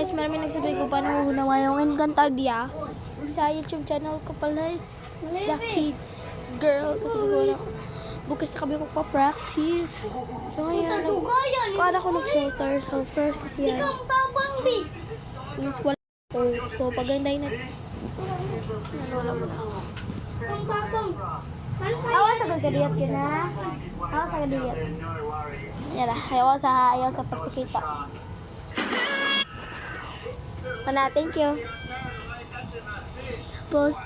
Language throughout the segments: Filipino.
guys, maraming nagsabi ko paano hunawa yung Encantadia. Sa YouTube channel ko pala is The Kids Girl. Kasi gagawa na bukas na kami magpa-practice. So ngayon, kuhaan ako ng filter. So first kasi yan. Is wala ko. So paganday na. Wala mo na. Awas sa gagadiyat yun ha. Awas sa gagadiyat. Yan na. Ayaw sa pagpakita. Mana, thank you. Tapos,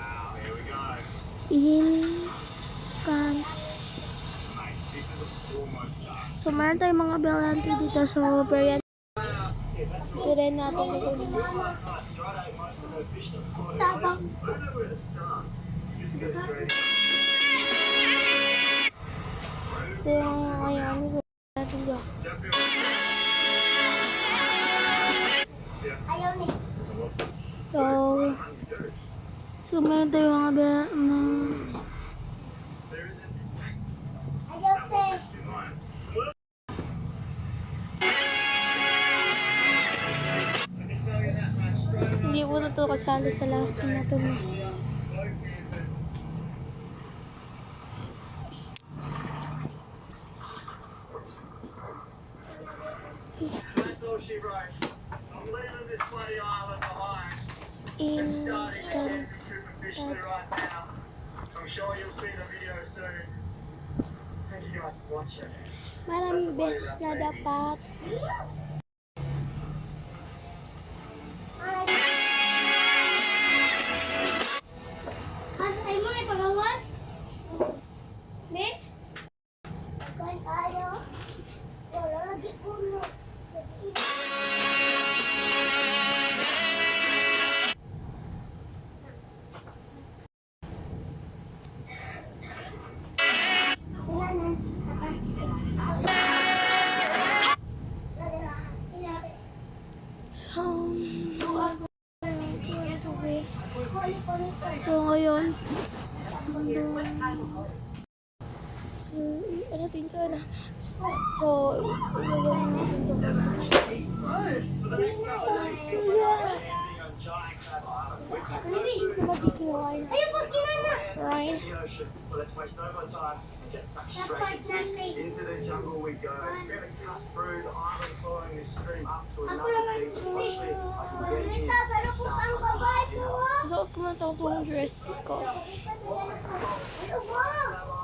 so, meron tayong mga belante dito. So, pero rin natin ito. Tapang. So, ngayon, natin dito. Ayaw ni. So meron tayong mga Ayaw te. hindi ko na ito kasali sa lesson na ito. Maraming beses na dapat. Ay mo ay pagawas? Be? Ayaw. Wala lagi puno. So ngayon, ano ito na? So, ilagay natin ito. Ayaw po kinana. Right? Into the jungle we go. We're going to cut through the island following this stream up to Ako another naman thing. po eh. Possibly I can get Kita sa lupot ang babae po. Susuot ko na itong dress ko. Kita sa yan po. Ano ba?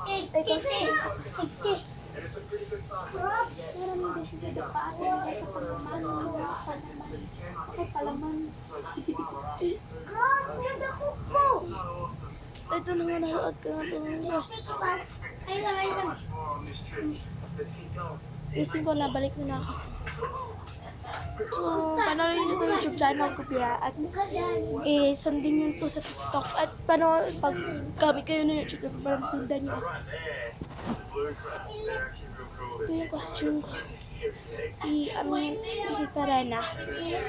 Kikti. And it's a pretty good size. Maraming beses na dapat. Sa pagmamano ng mga palaman. Ako palaman. Rob, nadakot po. Ito na nga nasuot ko na itong dress. Ayun lang, ayun lang. Using ko na, balik na kasi. So, panoorin nyo ito YouTube channel ko pia. At sundin nyo ito sa TikTok. At pag gamit kayo na YouTube para masundan nyo. Yung costume ko. Si Tita Rana.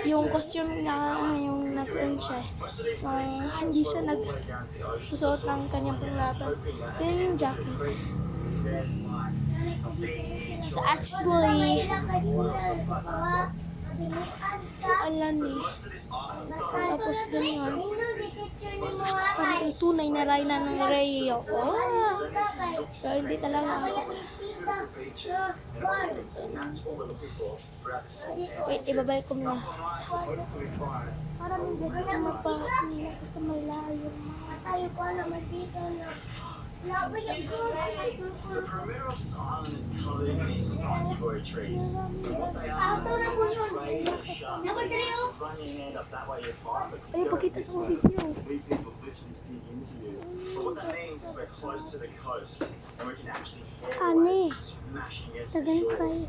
Yung costume na yung nag-earn siya. Hindi siya nagsusuot ng kanyang panglaban. Ito yung jacket. So actually, alam eh. Tapos ganyan. Parang yung tunay na Reyna ng Rey ako. So hindi talaga ako. Wait, ibabalik ko muna. Parang yung beses na mapapinila ko sa malayo. Tayo ko naman dito na. The perimeter of this island is covered in these spikey trees. And what they are is razor sharp. Run your hand up that way, you're fine. But Ay, pakita sa video. these things will literally dig into you. So what that means is we're close to the coast, and we can actually hear Ani, waves smashing against the tagal shore. kayo.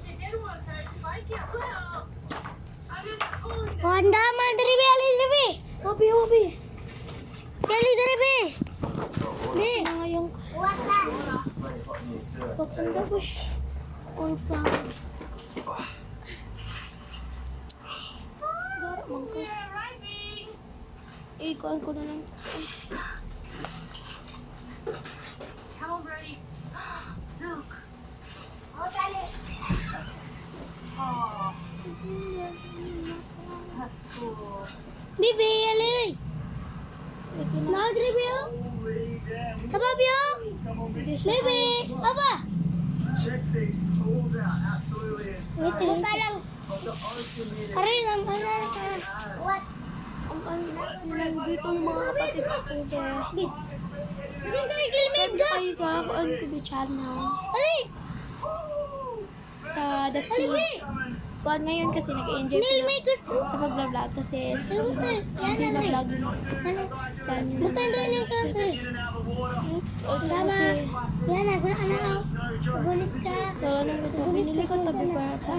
Wanda man dari be ali be. Wabi. Kali dari be. Be. Ngayong papanda bush. Or pa. Gara man ko. Ikuan ko na lang. Come ready. Look. Oh dali. Oh, that's cool. Bibi, alay. So, ito na. Nag-review? Holy damn. Kababyo? Come on, Sige, Bibi, aba. check these tools out. Absolutely Ngiti ka lang. of the ocean here. Aray lang, aray ka. What? Nandito yung mga kapatid ko po. Bis. Hindi ka ikilimig, gas. Kayo sa Kuan TV channel. Alay. Sa The Kids. Kuan ngayon kasi nag-enjoy ko Nil, na may gas. sa pag-vlog kasi Buta, yan hindi na, na vlog Ano? Buta doon yung kasi. Tama. Yan na, guna na. Gulit ka. So, ano ito? Binili ko tabi para.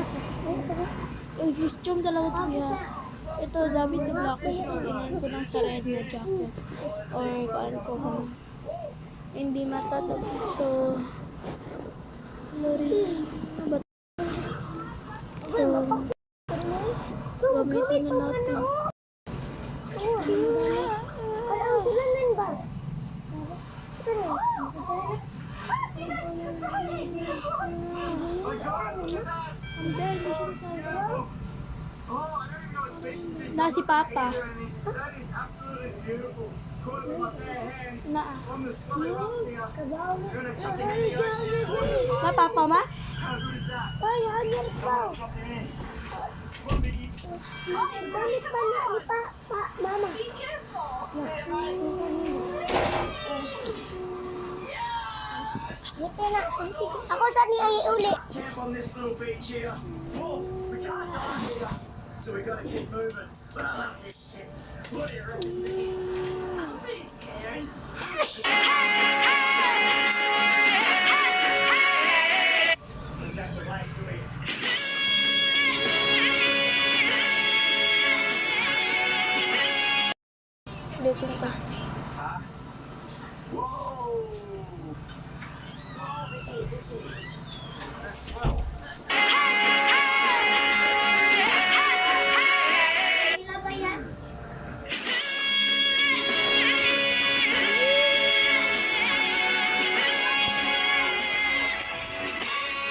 Uy, costume talaga ito biya. Ito, David the Black. Gusto ko lang sa red na jacket. Or kuan ko kung hindi matatag ito. Lori. So, gamitin na natin. Parang sila nan ba? Ito rin. Ang dahil, di siya nagsasabi. Na si Papa. Na. Na Papa ma? Ay, hangyan pa. Balik ba na ni mama? Buti na. Ako sa ni ay uli. Camp on this little beach here. Whoa, we can't die here. So we gotta keep moving. But I love this shit. What do you reckon? That's the way to it. Dito ka. Whoa!